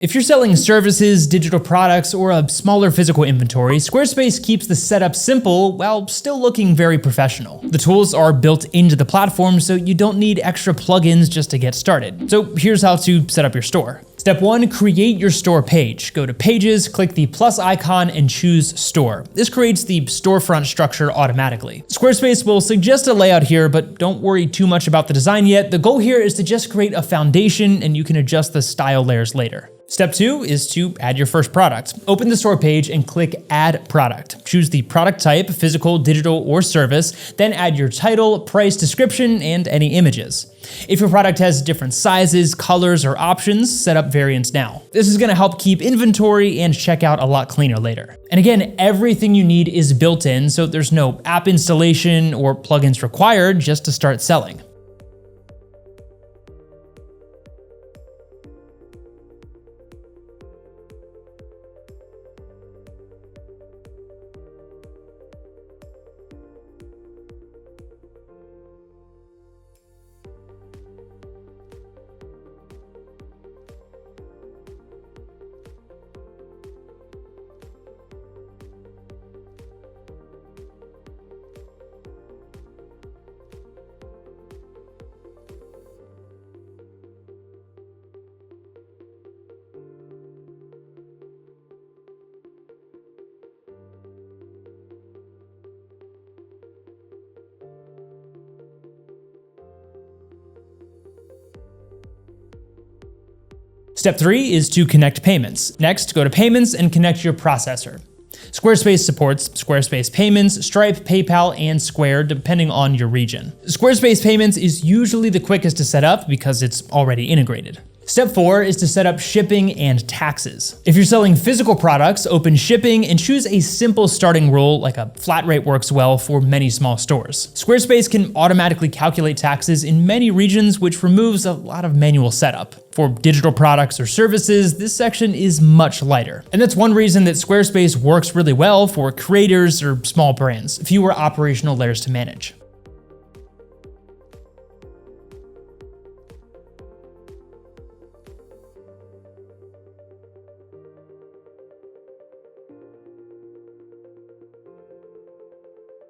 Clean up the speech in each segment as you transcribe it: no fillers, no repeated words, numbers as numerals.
If you're selling services, digital products, or a smaller physical inventory, Squarespace keeps the setup simple while still looking very professional. The tools are built into the platform, so you don't need extra plugins just to get started. So here's how to set up your store. Step 1, create your store page. Go to Pages, click the plus icon, and choose Store. This creates the storefront structure automatically. Squarespace will suggest a layout here, but don't worry too much about the design yet. The goal here is to just create a foundation, and you can adjust the style layers later. Step 2 is to add your first product. Open the store page and click Add Product. Choose the product type, physical, digital, or service, then add your title, price, description, and any images. If your product has different sizes, colors, or options, set up variants now. This is gonna help keep inventory and checkout a lot cleaner later. And again, everything you need is built in, so there's no app installation or plugins required just to start selling. Step 3 is to connect payments. Next, go to Payments and connect your processor. Squarespace supports Squarespace Payments, Stripe, PayPal, and Square, depending on your region. Squarespace Payments is usually the quickest to set up because it's already integrated. Step 4 is to set up shipping and taxes. If you're selling physical products, open shipping and choose a simple starting rule like a flat rate works well for many small stores. Squarespace can automatically calculate taxes in many regions, which removes a lot of manual setup. For digital products or services, this section is much lighter. And that's one reason that Squarespace works really well for creators or small brands, fewer operational layers to manage.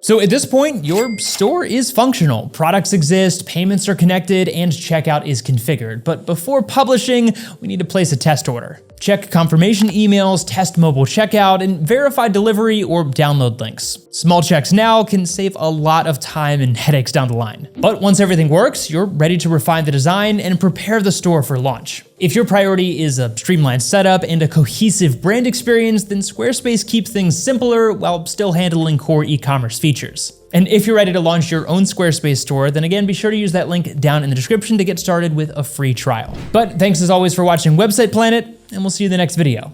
So at this point, your store is functional. Products exist, payments are connected, and checkout is configured. But before publishing, we need to place a test order. Check confirmation emails, test mobile checkout, and verify delivery or download links. Small checks now can save a lot of time and headaches down the line. But once everything works, you're ready to refine the design and prepare the store for launch. If your priority is a streamlined setup and a cohesive brand experience, then Squarespace keeps things simpler while still handling core e-commerce features. And if you're ready to launch your own Squarespace store, then again, be sure to use that link down in the description to get started with a free trial. But thanks as always for watching Website Planet, and we'll see you in the next video.